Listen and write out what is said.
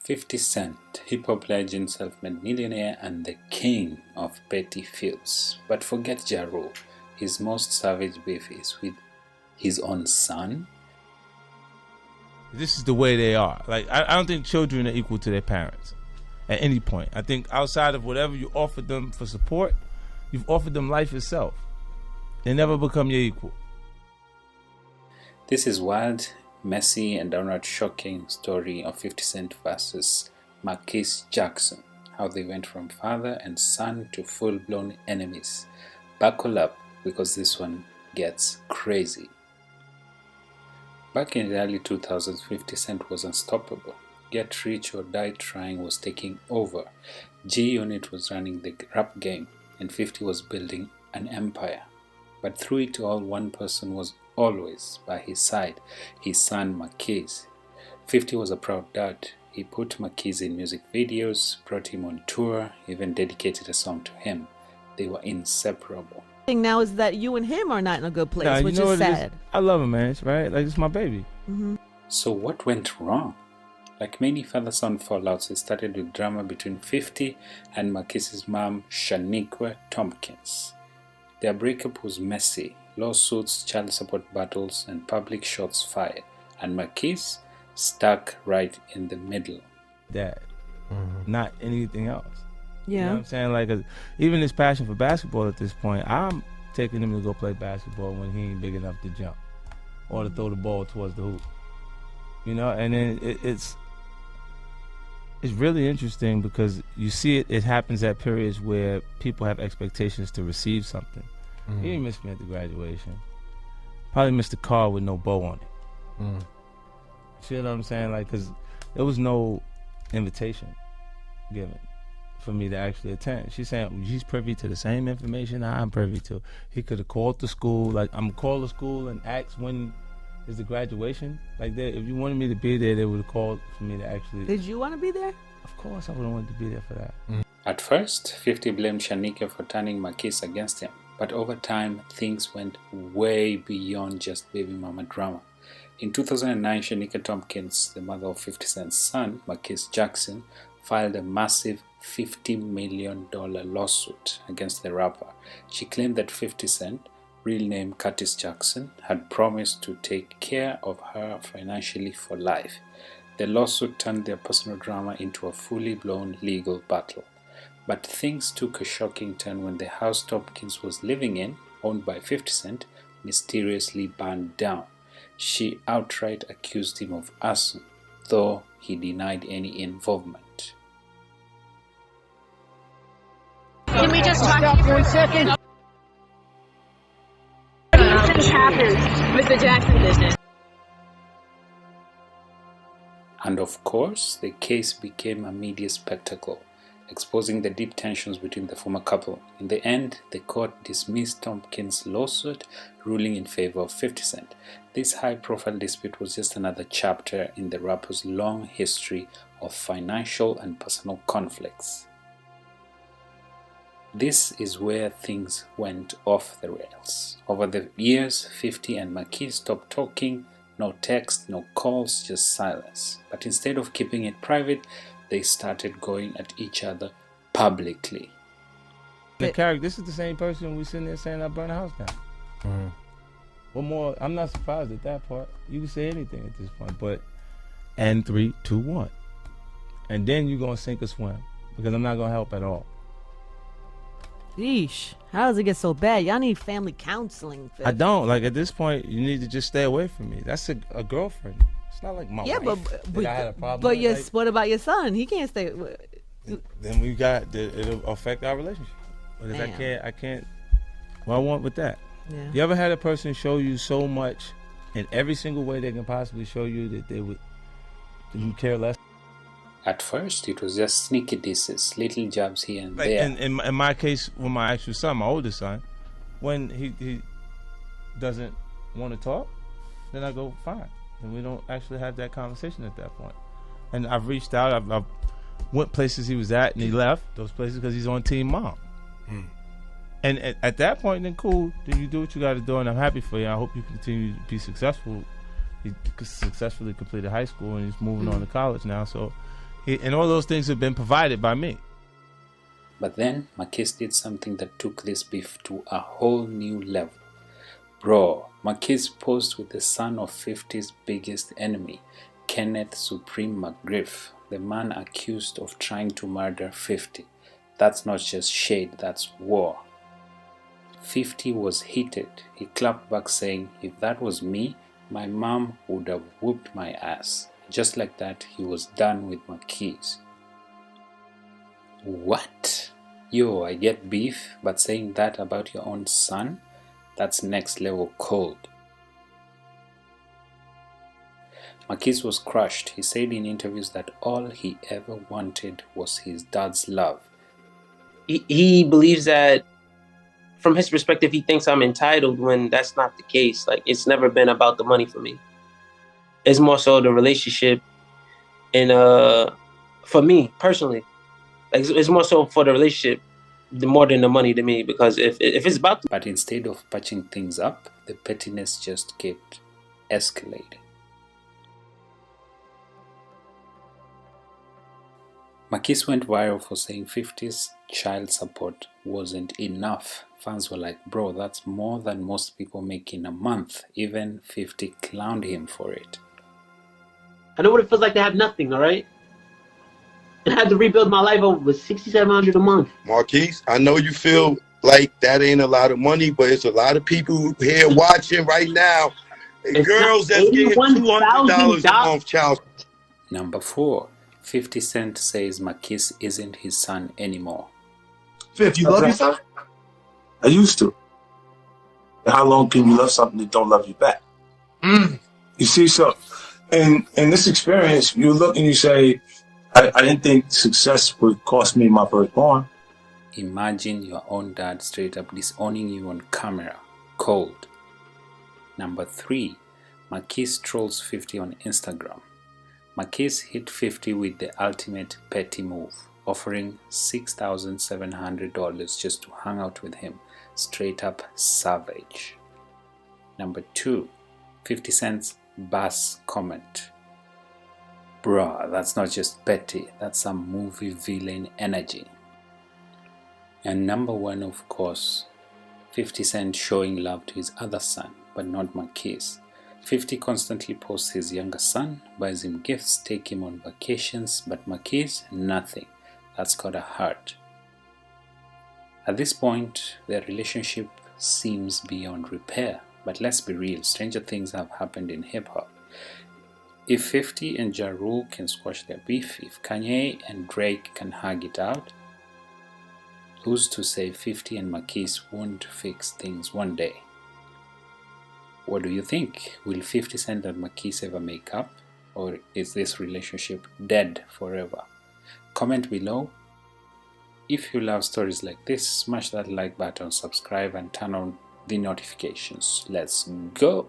50 Cent, hip-hop legend, self-made millionaire, and the king of petty feuds. But forget Ja Rule. His most savage beef is with his own son. This is the way they are. Like, I don't think children are equal to their parents at any point. I think outside of whatever you offered them for support, you've offered them life itself. They never become your equal. This is wild, messy, and downright shocking story of 50 Cent versus Marquise Jackson, how they went from father and son to full-blown enemies. Buckle up, because this one gets crazy. Back in the early 2000s, 50 Cent was unstoppable. Get rich or die trying was taking over. G-Unit was running the rap game, and 50 was building an empire. But through it all, one person was always by his side, his son Marquise. 50 was a proud dad. He put Marquise in music videos, brought him on tour, even dedicated a song to him. They were inseparable. The thing now is that you and him are not in a good place, Nah, which you know is what it sad. I love him, man. It's right. Like, it's my baby. Mm-hmm. So what went wrong? Like many father-son fallouts, it started with drama between 50 and Marquise's mom, Shaniqua Tompkins. Their breakup was messy. Lawsuits, child support battles, and public shots fired. And Marquise stuck right in the middle. Dad. Not anything else. Yeah. You know what I'm saying? Like, even his passion for basketball at this point, I'm taking him to go play basketball when he ain't big enough to jump or to throw the ball towards the hoop. You know, and then it's really interesting because you see it happens at periods where people have expectations to receive something. He didn't miss me at the graduation. Probably missed the car with no bow on it. See what I'm saying? Like, because there was no invitation given for me to actually attend. She's saying she's privy to the same information I'm privy to. He could have called the school. Like, I'm gonna call the school and ask when is the graduation. Like, if you wanted me to be there, they would have called for me to actually. Did you want to be there? Of course, I would have wanted to be there for that. At first, 50 blamed Shaniqua for turning Marquise against him. But over time, things went way beyond just baby mama drama. In 2009, Shaniqua Tompkins, the mother of 50 Cent's son, Marquise Jackson, filed a massive $50 million lawsuit against the rapper. She claimed that 50 Cent, real name Curtis Jackson, had promised to take care of her financially for life. The lawsuit turned their personal drama into a fully blown legal battle. But things took a shocking turn when the house Tompkins was living in, owned by 50 Cent, mysteriously burned down. She outright accused him of arson, though he denied any involvement. Can we just talk for 1 second? What do you think happened with the Jackson business? And of course, the case became a media spectacle, exposing the deep tensions between the former couple. In the end, the court dismissed Tompkins' lawsuit, ruling in favor of 50 Cent. This high-profile dispute was just another chapter in the rapper's long history of financial and personal conflicts. This is where things went off the rails. Over the years, 50 and Marquise stopped talking. No text, no calls, just silence. But instead of keeping it private, they started going at each other publicly. The character, this is the same person we sitting there saying I burn the house down. What more? I'm not surprised at that part. You can say anything at this point, but and 3, 2, 1, and then you're gonna sink or swim because I'm not gonna help at all. Yeesh. How does it get so bad? Y'all need family counseling. I don't. Like, at this point, you need to just stay away from me. That's a girlfriend. It's not like my wife that I had a problem but with. yes, Like, what about your son? He can't stay. then we got it'll affect our relationship. Because I can't. What I want with that. Yeah. You ever had a person show you so much in every single way they can possibly show you that they would care less? At first, it was just sneaky disses, little jabs here and Like there. in my case, with my actual son, my oldest son, when he doesn't want to talk, then I go, fine. And we don't actually have that conversation at that point. And I've reached out, I've went places he was at, and he left those places because he's on Team Mom. And at that point, then cool, then you do what you got to do, and I'm happy for you. I hope you continue to be successful. He successfully completed high school, and he's moving on to college now, so And all those things have been provided by me. But then Marquise did something that took this beef to a whole new level. Bro, Marquise posed with the son of 50's biggest enemy, Kenneth Supreme McGriff, the man accused of trying to murder 50. That's not just shade, that's war. 50 was heated. He clapped back saying, if that was me, my mom would have whooped my ass. Just like that, he was done with Marquise. What? Yo, I get beef, but saying that about your own son? That's next level cold. Marquise was crushed. He said in interviews that all he ever wanted was his dad's love. He believes that, from his perspective, he thinks I'm entitled when that's not the case. Like, it's never been about the money for me. It's more so the relationship, and for me personally, like it's more so for the relationship, more than the money to me. Because if it's about the... But instead of patching things up, the pettiness just kept escalating. Marquise went viral for saying 50's child support wasn't enough. Fans were like, bro, that's more than most people make in a month. Even 50 clowned him for it. I know what it feels like to have nothing, all right? I had to rebuild my life over with $6,700 a month. Marquise, I know you feel like that ain't a lot of money, but it's a lot of people here watching right now. It's Girls that's getting $200 a month child. Number 4. 50 Cent says Marquise isn't his son anymore. 50, you love your son? I used to. How long can you love something that don't love you back? You see, so in this experience, you look and you say, I didn't think success would cost me my firstborn. Imagine your own dad straight up disowning you on camera. Cold. Number 3. Marquise trolls 50 on Instagram. Marquise hit 50 with the ultimate petty move, offering $6,700 just to hang out with him. Straight up savage. Number 2. 50 Cent's bass comment. Bruh, that's not just petty, that's some movie villain energy. And number 1, of course, 50 Cent showing love to his other son, but not Marquise. 50 constantly posts his younger son, buys him gifts, take him on vacations, but Marquise, nothing. That's gotta hurt. At this point, their relationship seems beyond repair, but let's be real, stranger things have happened in hip-hop. If 50 and Ja Rule can squash their beef, if Kanye and Drake can hug it out, who's to say 50 and Marquise won't fix things one day? What do you think? Will 50 Cent and Marquise ever make up? Or is this relationship dead forever? Comment below. If you love stories like this, smash that like button, subscribe and turn on the notifications. Let's go!